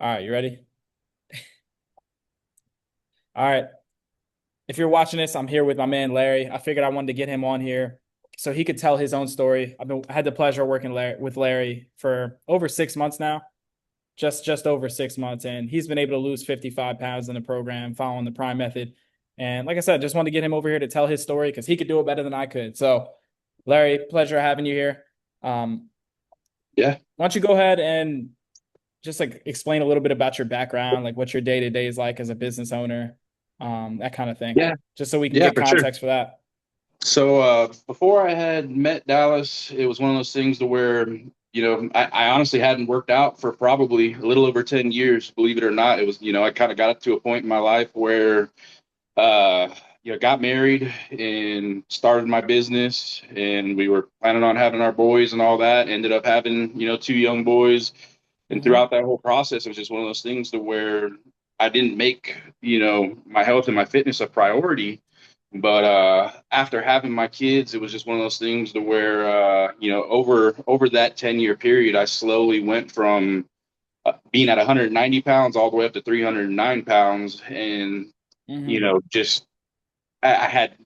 All right, you ready? All right. If you're watching this, I'm here with my man Larry. I figured I wanted to get him on here so he could tell his own story. I had the pleasure of working with Larry for over 6 months now, just over 6 months, and he's been able to lose 55 pounds in the program following the Prime method. And like I said, just wanted to get him over here to tell his story because he could do it better than I could. So, Larry, pleasure having you here. Yeah, Why don't you go ahead and just like explain a little bit about your background, like what your day to day is like as a business owner, that kind of thing, yeah, just so we can yeah, get for sure. context for that. So before I had met Dallas, it was one of those things to where, I honestly hadn't worked out for probably a little over 10 years, believe it or not. It was, I kind of got up to a point in my life where, uh, got married and started my business, and we were planning on having our boys and all that. Ended up having, two young boys. And Mm-hmm. throughout that whole process, it was just one of those things to where I didn't make, my health and my fitness a priority. But after having my kids, it was just one of those things to where, over that 10-year period, I slowly went from being at 190 pounds all the way up to 309 pounds. And, Mm-hmm. just I had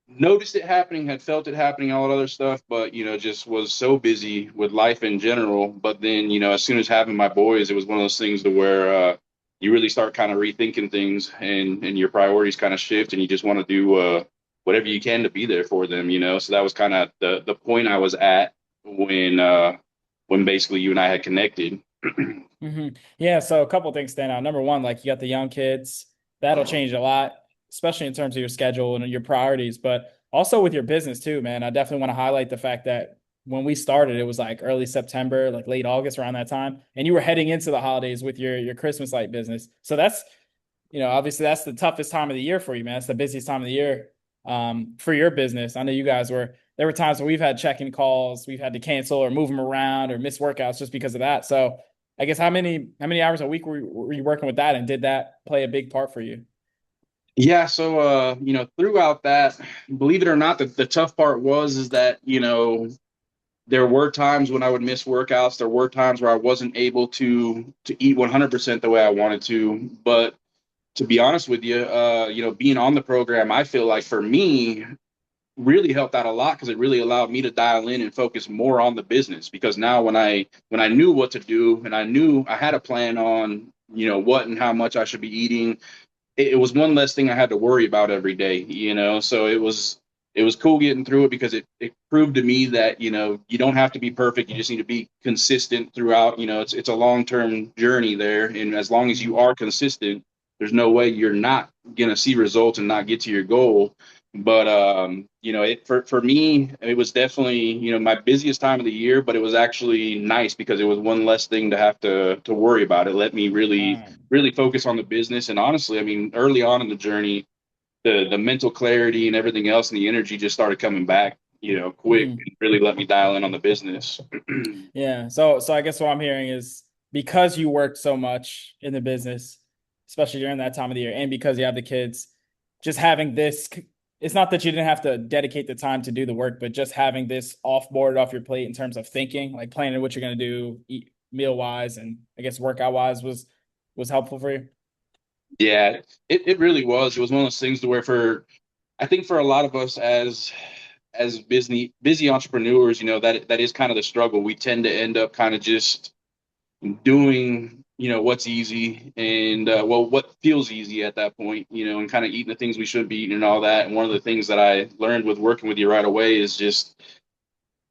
noticed it happening, had felt it happening, all that other stuff, but just was so busy with life in general. But then, as soon as having my boys, it was one of those things to where you really start kind of rethinking things, and your priorities kind of shift, and you just want to do whatever you can to be there for them. So that was kind of the point I was at when basically you and I had connected. Mm-hmm. Yeah, so a couple things stand out. Number one, like you got the young kids, that'll change a lot, especially in terms of your schedule and your priorities, but also with your business too, man. I definitely want to highlight the fact that when we started, it was like early September, like late August around that time, and you were heading into the holidays with your Christmas light business. So that's, obviously that's the toughest time of the year for you, man. It's the busiest time of the year for your business. I know you guys there were times where we've had check-in calls, we've had to cancel or move them around or miss workouts just because of that. So I guess how many hours a week were you working with that, and did that play a big part for you? Yeah, so throughout that, believe it or not, the tough part was is that, there were times when I would miss workouts. There were times where I wasn't able to eat 100% the way I wanted to. But to be honest with you, being on the program, I feel like for me really helped out a lot because it really allowed me to dial in and focus more on the business. Because now when I knew what to do and I knew I had a plan on what and how much I should be eating, it was one less thing I had to worry about every day. So it was cool getting through it because it proved to me that, you don't have to be perfect. You just need to be consistent throughout. It's a long-term journey there. And as long as you Mhm. are consistent, there's no way you're not gonna see results and not get to your goal. But it for me, it was definitely, my busiest time of the year, but it was actually nice because it was one less thing to have to worry about. It let me really focus on the business. And honestly, I mean, early on in the journey, the mental clarity and everything else and the energy just started coming back, quick, Mhm. and really let me dial in on the business. Yeah. So I guess what I'm hearing is because you worked so much in the business, especially during that time of the year, and because you have the kids, just having this, it's not that you didn't have to dedicate the time to do the work, but just having this off your plate in terms of thinking, like planning what you're going to do, eat meal wise, and I guess workout wise was helpful for you. Yeah, it really was. It was one of those things to where I think for a lot of us as busy entrepreneurs, that is kind of the struggle. We tend to end up kind of just doing what's easy and what feels easy at that point, and kind of eating the things we shouldn't be eating and all that. And one of the things that I learned with working with you right away is just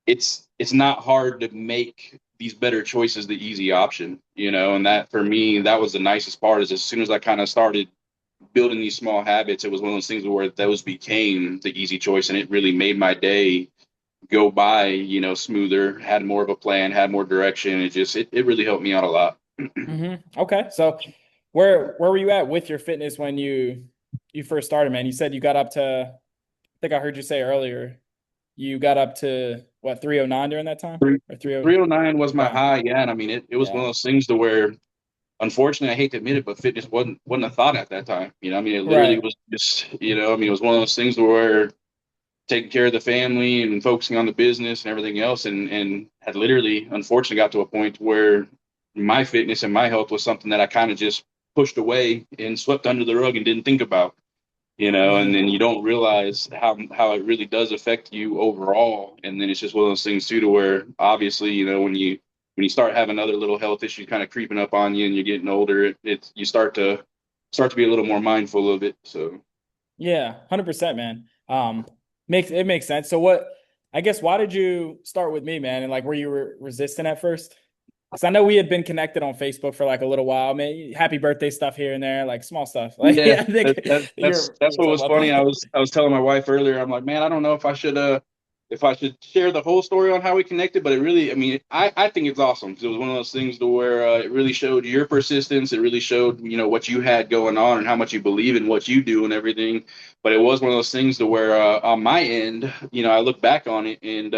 it's not hard to make these better choices the easy option, and that for me that was the nicest part is as soon as I kind of started building these small habits, it was one of those things where those became the easy choice, and it really made my day go by, smoother, had more of a plan, had more direction. It really helped me out a lot. Okay. So where were you at with your fitness when you first started, man? You said you got up to, I think I heard you say earlier, you got up to what, 309 during that time? Or 30? 309 was my Okay. high, yeah. And I mean, it was one Yeah. of those things to where, unfortunately, I hate to admit it, but fitness wasn't a thought at that time. I mean, it literally Right. was just, I mean, it was one of those things where taking care of the family and focusing on the business and everything else, and had literally, unfortunately, got to a point where my fitness and my health was something that I kind of just pushed away and swept under the rug and didn't think about, and Hmm. then you don't realize how it really does affect you overall. And then it's just one of those things too, to where obviously, when you start having other little health issues kind of creeping up on you and you're getting older, it's you start to be a little more mindful of it. So Yeah, 100%, man. Makes sense. So what, I guess, why did you start with me, man? And like, were you resistant at first? Because I know we had been connected on Facebook for like a little while, man. Happy birthday stuff here and there, like small stuff. Like, yeah, yeah, I think that's you were what talking was about funny. I that. was telling my wife earlier. I'm like, man, I don't know if I should share the whole story on how we connected, but it really, I mean, I think it's awesome because it was one of those things to where it really showed your persistence. It really showed what you had going on and how much you believe in what you do and everything. But it was one of those things to where on my end, I look back on it and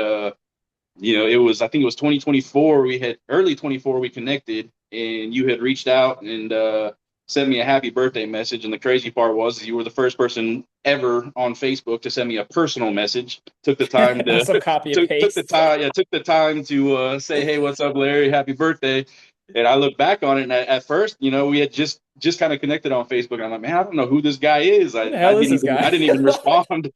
it was, I think it was 2024. We had early 24. We connected, and you had reached out and sent me a happy birthday message. And the crazy part was you were the first person ever on Facebook to send me a personal message. Took the time to Some copy and took the paste. time yeah took the time to say, hey, what's up, Larry? Happy birthday. And I look back on it, and at first, we had just kind of connected on Facebook. I'm like, man, I don't know who this guy is. Who the hell is this I guy? didn't even respond.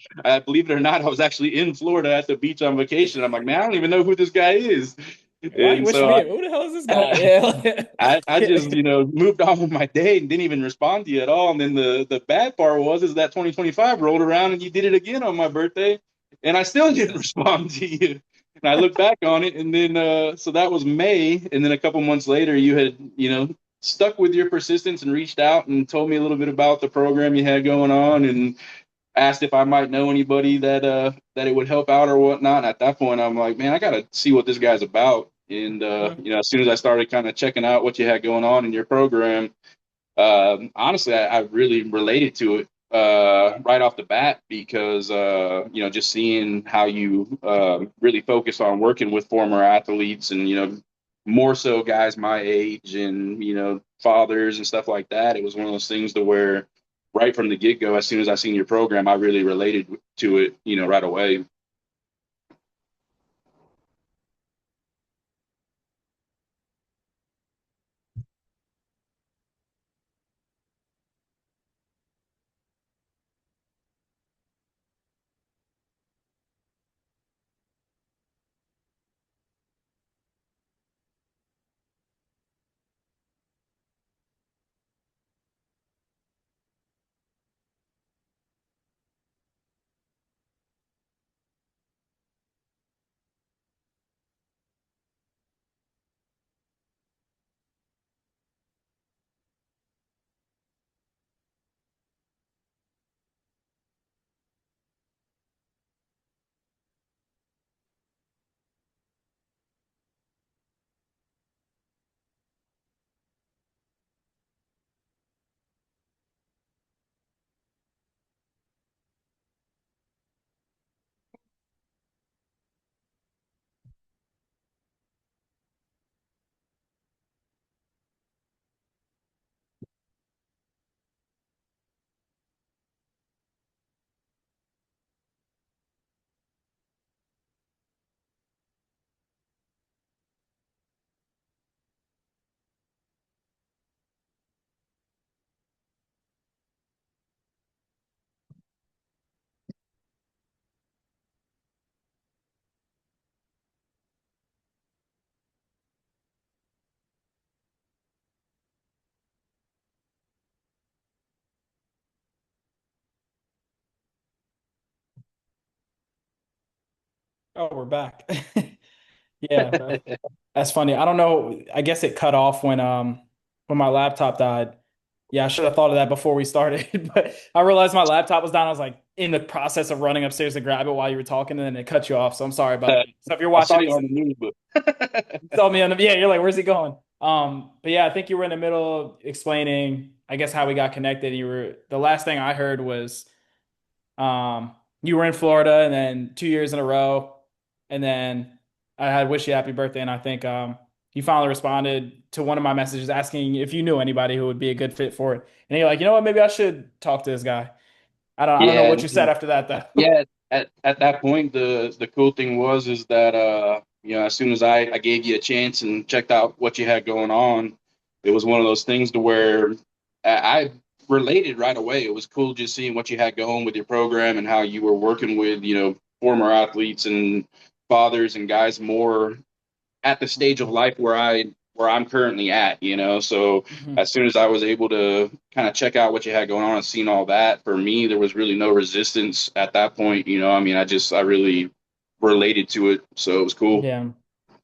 Believe it or not, I was actually in Florida at the beach on vacation. I'm like, man, I don't even know who this guy is. Why you And wishing so me? Who the hell is this guy? I, I just Yeah. moved on with my day and didn't even respond to you at all. And then the bad part is that 2025 rolled around and you did it again on my birthday, and I still didn't respond to you. And I look back on it, and then so that was May, and then a couple months later, you had stuck with your persistence and reached out and told me a little bit about the program you had going on, and asked if I might know anybody that it would help out or whatnot. And at that point, I'm like, man, I gotta see what this guy's about. And as soon as I started kind of checking out what you had going on in your program, honestly, I really related to it right off the bat because just seeing how you really focus on working with former athletes and more so guys my age and fathers and stuff like that. It was one of those things to where right from the get go, as soon as I seen your program, I really related to it, right away. Oh, we're back. Yeah, that's funny. I don't know. I guess it cut off when my laptop died. Yeah, I should have thought of that before we started. But I realized my laptop was down. I was like in the process of running upstairs to grab it while you were talking, and then it cut you off. So I'm sorry about that. So if you're I watching saw you this on the and news, but you saw me on the, yeah, you're like, where's he going? But yeah, I think you were in the middle of explaining, I guess, how we got connected. You were the last thing I heard was you were in Florida and then 2 years in a row. And then I had wish you happy birthday. And I think you finally responded to one of my messages asking if you knew anybody who would be a good fit for it. And you're like, you know what, maybe I should talk to this guy. I don't know yeah, what you said after that though. yeah. At that point, the cool thing was is that as soon as I gave you a chance and checked out what you had going on, it was one of those things to where I related right away. It was cool just seeing what you had going with your program and how you were working with, former athletes and fathers and guys more at the stage of life where I'm currently at, So Mhm. as soon as I was able to kind of check out what you had going on and seen all that, for me there was really no resistance at that point, I mean, I really related to it, so it was cool. Yeah.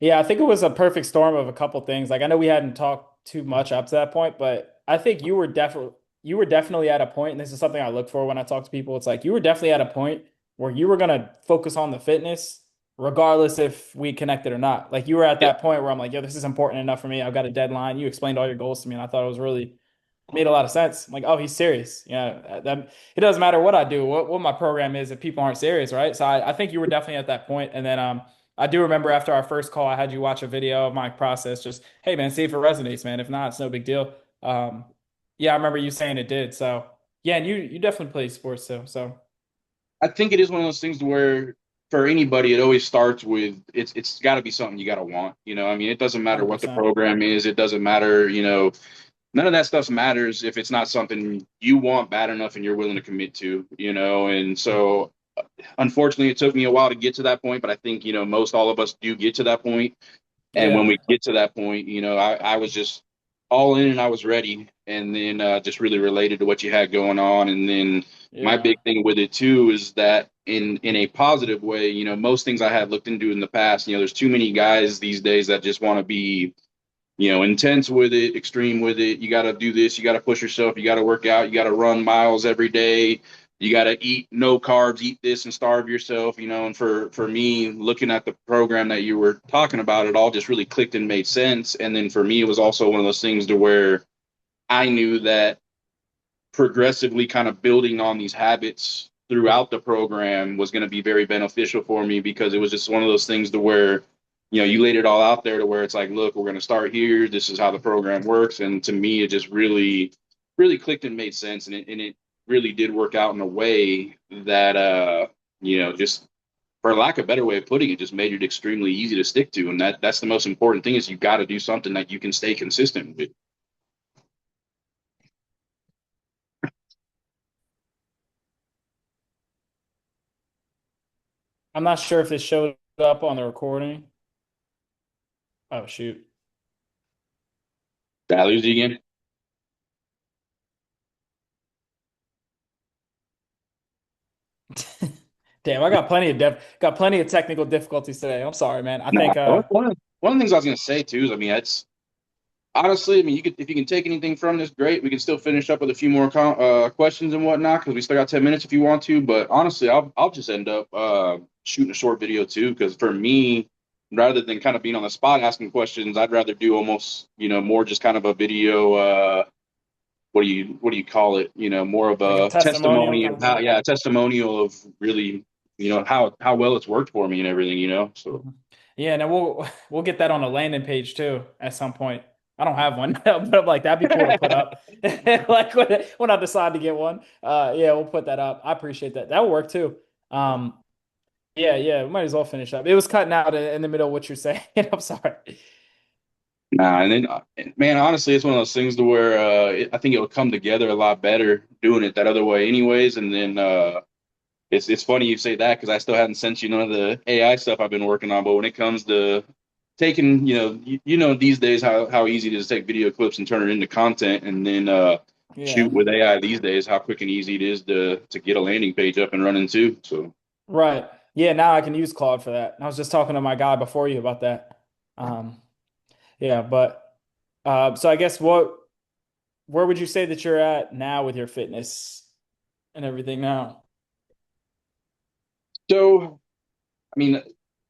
Yeah, I think it was a perfect storm of a couple things. Like I know we hadn't talked too much up to that point, but I think you were definitely at a point, and this is something I look for when I talk to people. It's like you were definitely at a point where you were gonna focus on the fitness, regardless if we connected or not. Like you were at Yeah. that point where I'm like, yo, this is important enough for me. I've got a deadline. You explained all your goals to me, and I thought it was really made a lot of sense. I'm like, oh, he's serious. Yeah, that it doesn't matter what I do, what my program is, if people aren't serious, right? So I think you were definitely at that point. And then I do remember after our first call, I had you watch a video of my process. Just, hey man, see if it resonates, man. If not, it's no big deal. Yeah, I remember you saying it did. So yeah, and you definitely play sports too. So I think it is one of those things where for anybody it always starts with it's got to be something you got to want, I mean, it doesn't matter what the 100%. program is, it doesn't matter, none of that stuff matters if it's not something you want bad enough and you're willing to commit to, and so unfortunately it took me a while to get to that point, but I think, most all of us do get to that point. And when Yeah. we get to that point, I was just all in and I was ready. And then just really related to what you had going on. And then my Yeah. big thing with it too is that in a positive way, most things I had looked into in the past, there's too many guys these days that just want to be, intense with it, extreme with it. You got to do this. You got to push yourself. You got to work out. You got to run miles every day. You got to eat no carbs, eat this and starve yourself, And for me, looking at the program that you were talking about, it all just really clicked and made sense. And then for me, it was also one of those things to where I knew that progressively kind of building on these habits throughout the program was going to be very beneficial for me because it was just one of those things to where you laid it all out there to where it's like, look, we're going to start here, this is how the program works, and to me it just really clicked and made sense, and it really did work out in a way that just for lack of a better way of putting it, just made it extremely easy to stick to, and that's the most important thing is you got to do something that you can stay consistent with. I'm not sure if this showed up on the recording. Oh shoot. Did I lose you again? Damn, I got plenty of technical difficulties today. I'm sorry, man. I No. think One of the things I was going to say too is, I mean, it's honestly, I mean, if you can take anything from this, great. We can still finish up with a few more questions and whatnot because we still got 10 minutes if you want to. But honestly, I'll just end up shooting a short video too because for me, rather than kind of being on the spot asking questions, I'd rather do almost more just kind of a video. What do you call it? More of like a a testimonial testimony kind of of how, thing. yeah, a testimonial of really how well it's worked for me and everything. So. Mhm. Yeah, and then we'll get that on a landing page too at some point. I don't have one, but I'm like that'd be cool to put up. Like when I decide to get one. Yeah, we'll put that up. I appreciate that. That will work too. Um, yeah, yeah, we might as well finish up. It was cutting out in the middle of what you're saying. I'm sorry. Nah, and then man, honestly, it's one of those things to where I think it'll come together a lot better doing it that other way, anyways. And then it's funny you say that because I still haven't sent you none of the AI stuff I've been working on. But when it comes to taking, these days how easy it is to take video clips and turn it into content, and then Yeah. shoot with AI these days, how quick and easy it is to get a landing page up and running too. So. Right. Yeah, now I can use Claude for that. I was just talking to my guy before you about that. Um, yeah, but so I guess where would you say that you're at now with your fitness and everything now? So, I mean,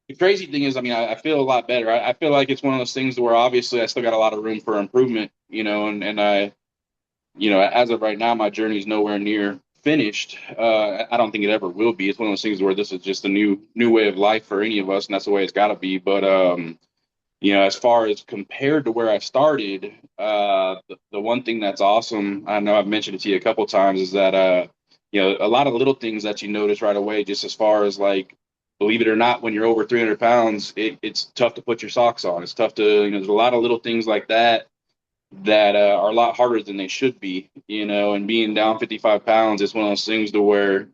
the crazy thing is, I mean, I feel a lot better. I feel like it's one of those things where obviously I still got a lot of room for improvement, and as of right now, my journey is nowhere near finished. I don't think it ever will be. It's one of those things where this is just a new way of life for any of us, and that's the way it's got to be. But as far as compared to where I started, the one thing that's awesome, I know I've mentioned it to you a couple times, is that a lot of little things that you notice right away, just as far as like believe it or not, when you're over 300 pounds, it's tough to put your socks on. It's tough to, there's a lot of little things like that that are a lot harder than they should be, and being down 55 pounds is one of those things to where,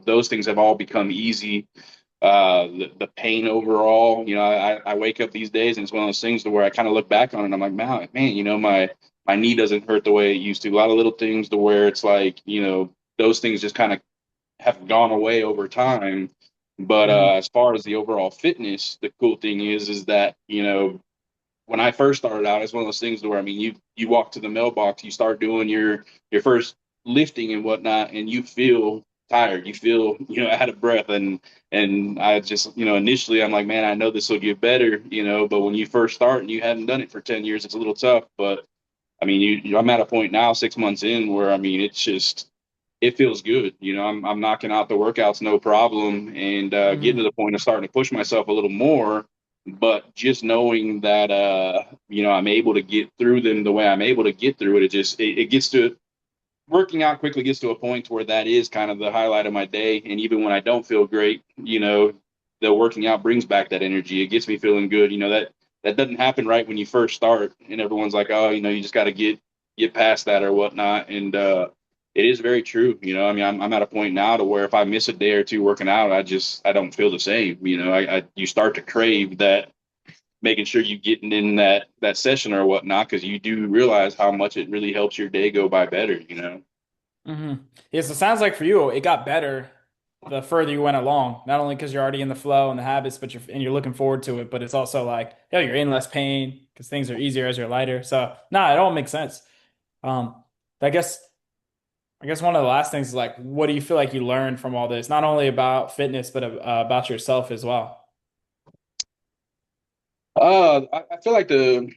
those things have all become easy. The pain overall, I wake up these days and it's one of those things to where I kind of look back on it and I'm like, man, my knee doesn't hurt the way it used to. A lot of little things to where it's like, those things just kind of have gone away over time. But Mhm. as far as the overall fitness, the cool thing is that when I first started out, it's one of those things where I mean, you walk to the mailbox, you start doing your first lifting and whatnot, and you feel tired, you feel out of breath, and I just initially I'm like, man, I know this will get better, but when you first start and you haven't done it for 10 years, it's a little tough. But I mean, I'm at a point now, 6 months in, where I mean, it's just it feels good. I'm knocking out the workouts no problem, and getting to Mhm. the point of starting to push myself a little more. But just knowing that I'm able to get through them the way I'm able to get through it, it gets to working out quickly gets to a point where that is kind of the highlight of my day. And even when I don't feel great, the working out brings back that energy. It gets me feeling good. That doesn't happen right when you first start, and everyone's like, oh, you just got to get past that or whatnot. And it is very true. I mean, I'm at a point now to where if I miss a day or two working out, I don't feel the same. You start to crave that, making sure you getting in that session or whatnot, because you do realize how much it really helps your day go by better. Mhm. Yeah, so it sounds like for you, it got better the further you went along. Not only because you're already in the flow and the habits, but you're looking forward to it. But it's also like, yeah, you're in less pain because things are easier as you're lighter. So, nah, it all makes sense. Um, I guess I guess one of the last things is like, what do you feel like you learned from all this? Not only about fitness, but about yourself as well. I feel like the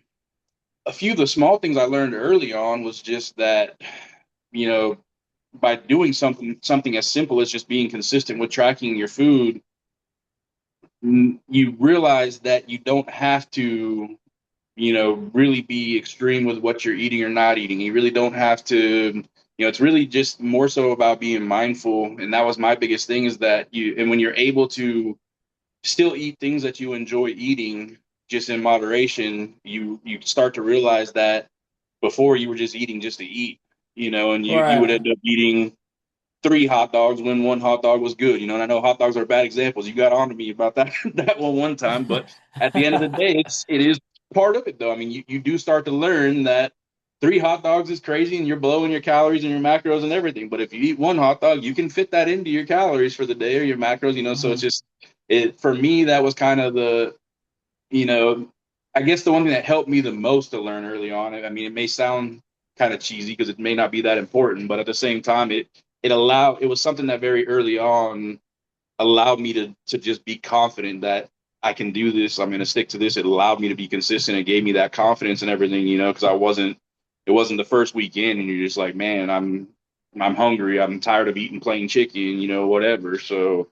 a few of the small things I learned early on was just that, you know, by doing something as simple as just being consistent with tracking your food, you realize that you don't have to, really be extreme with what you're eating or not eating. You really don't have to, it's really just more so about being mindful. And that was my biggest thing, is that and when you're able to still eat things that you enjoy eating, just in moderation, you start to realize that before you were just eating just to eat, and you would Right. end up eating three hot dogs when one hot dog was good, and I know hot dogs are bad examples. You got on to me about that that one time, but at the end of the day, it is part of it though. I mean, you do start to learn that three hot dogs is crazy and you're blowing your calories and your macros and everything. But if you eat one hot dog, you can fit that into your calories for the day or your macros. So it's Mhm. just it for me, that was kind of you know, I guess the one thing that helped me the most to learn early on. I mean, it may sound kind of cheesy because it may not be that important, but at the same time, it was something that very early on allowed me to just be confident that I can do this. I'm going to stick to this. It allowed me to be consistent. It gave me that confidence and everything, because it wasn't the first weekend and you're just like, man, I'm hungry. I'm tired of eating plain chicken, whatever. So,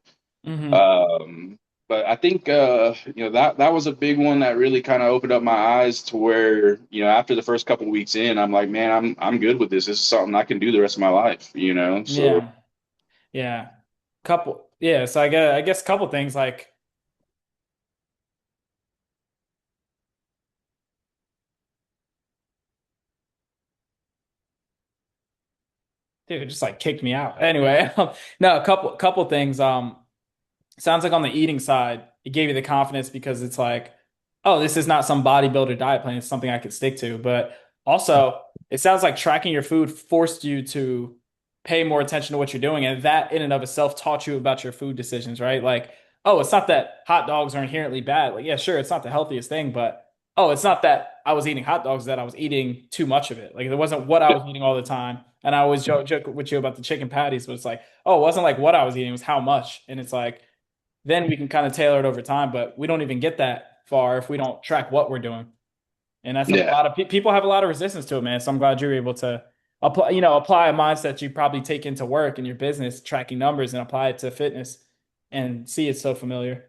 Mhm. um, but I think that was a big one that really kind of opened up my eyes to where, after the first couple of weeks in, I'm like, man, I'm good with this. This is something I can do the rest of my life. So Yeah. Yeah. Couple. Yeah. So I guess a couple things like, dude, it just like kicked me out. Anyway, no, a couple things. Sounds like on the eating side, it gave you the confidence because it's like, oh, this is not some bodybuilder diet plan. It's something I could stick to. But also, it sounds like tracking your food forced you to pay more attention to what you're doing. And that in and of itself taught you about your food decisions, right? Like, oh, it's not that hot dogs are inherently bad. Like, yeah, sure, it's not the healthiest thing, but oh, it's not that I was eating hot dogs, that I was eating too much of it. Like, it wasn't what I was eating all the time. And I always joke with you about the chicken patties, but it's like, oh, it wasn't like what I was eating, it was how much. And it's like, then we can kind of tailor it over time, but we don't even get that far if we don't track what we're doing. And that's something a yeah, lot of people have a lot of resistance to it, man. So I'm glad you're able to apply a mindset you probably take into work in your business, tracking numbers, and apply it to fitness and see it's so familiar.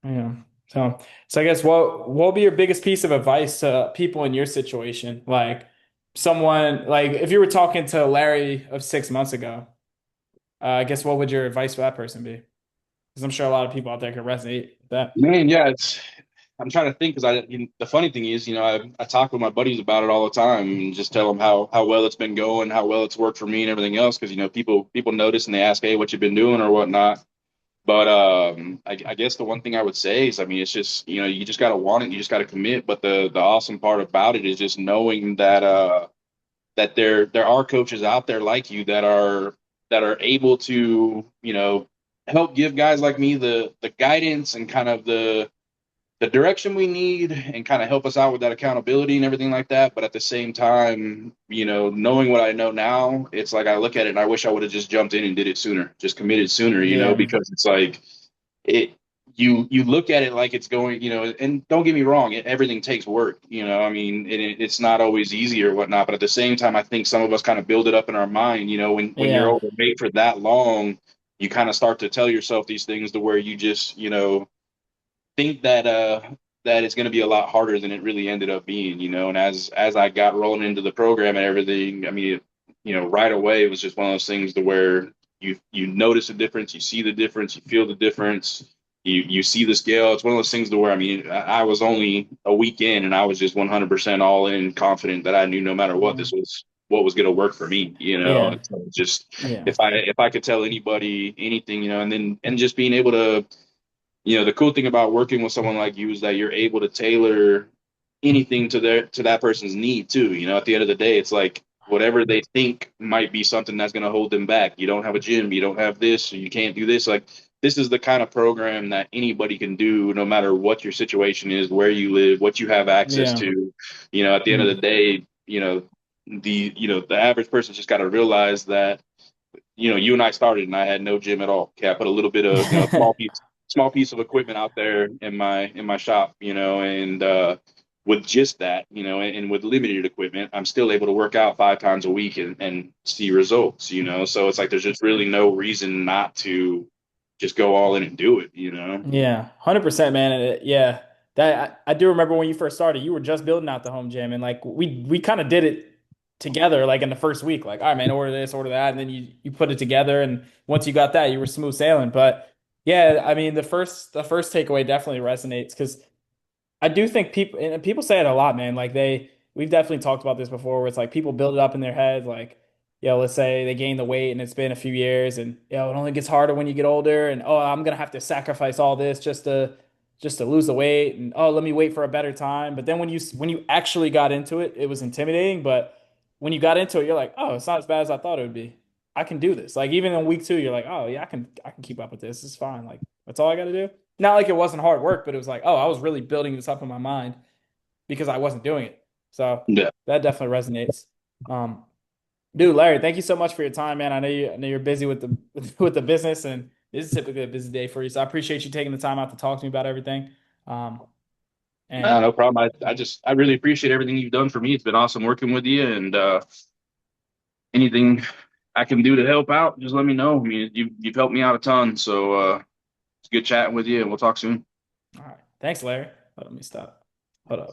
Yeah. So I guess what would be your biggest piece of advice to people in your situation? Like someone like if you were talking to Larry of 6 months ago, I guess what would your advice for that person be? Because I'm sure a lot of people out there can resonate with that. Man, yeah, it's. I'm trying to think because the funny thing is, I talk with my buddies about it all the time and just tell them how well it's been going, how well it's worked for me and everything else. Because people notice and they ask, hey, what you been doing or whatnot. But I guess the one thing I would say is, I mean, it's just you just gotta want it, you just gotta commit. But the awesome part about it is just knowing that there are coaches out there like you that are able to help give guys like me the guidance and kind of the direction we need and kind of help us out with that accountability and everything like that. But at the same time, knowing what I know now, it's like I look at it and I wish I would have just jumped in and did it sooner, just committed sooner, Yeah. because it's like it you look at it like it's going, and don't get me wrong, everything takes work, I mean, it's not always easy or whatnot, but at the same time, I think some of us kind of build it up in our mind, when you're Yeah. overweight for that long, you kind of start to tell yourself these things to where you just, think that it's going to be a lot harder than it really ended up being, and as I got rolling into the program and everything, I mean, right away it was just one of those things to where you notice the difference, you see the difference, you feel the difference, you see the scale. It's one of those things to where, I mean, I was only a week in and I was just 100% all in, confident that I knew no matter what, this Mhm. was what was going to work for me, Yeah. and so just Yeah. if I could tell anybody anything, and just being able to, the cool thing about working with someone like you is that you're able to tailor anything to that person's need too. At the end of the day, it's like whatever they think might be something that's going to hold them back. You don't have a gym, you don't have this, or you can't do this. Like this is the kind of program that anybody can do, no matter what your situation is, where you live, what you have access Yeah. to. At the end of the Mhm. day, the average person just got to realize that you and I started and I had no gym at all. Okay, I put a little bit of, small piece of equipment out there in my shop, and with just that, and with limited equipment, I'm still able to work out 5 times a week and see results, So it's like there's just really no reason not to just go all in and do it. Yeah, 100%, man. And yeah, that I do remember when you first started, you were just building out the home gym, and like we kind of did it together, like in the first week. Like, all right, man, order this, order that, and then you put it together, and once you got that, you were smooth sailing. But yeah, I mean, the first takeaway definitely resonates because I do think people and people say it a lot, man. Like we've definitely talked about this before, where it's like people build it up in their head, like, let's say they gain the weight and it's been a few years, and it only gets harder when you get older, and oh, I'm gonna have to sacrifice all this just to lose the weight, and oh, let me wait for a better time. But then when you actually got into it, it was intimidating. But when you got into it, you're like, oh, it's not as bad as I thought it would be. I can do this. Like even in week two, you're like, oh yeah, I can keep up with this. It's fine. Like that's all I got to do. Not like it wasn't hard work, but it was like, oh, I was really building this up in my mind because I wasn't doing it. So Yeah. that definitely resonates. Um, Dude, Larry, thank you so much for your time, man. I know you're busy with the with the business, and this is typically a busy day for you. So I appreciate you taking the time out to talk to me about everything. Um, No, and no problem. I really appreciate everything you've done for me. It's been awesome working with you, and anything I can do to help out, just let me know. I mean, you've helped me out a ton, so it's good chatting with you, and we'll talk soon. all right, thanks, Larry. Let me stop. Hold up.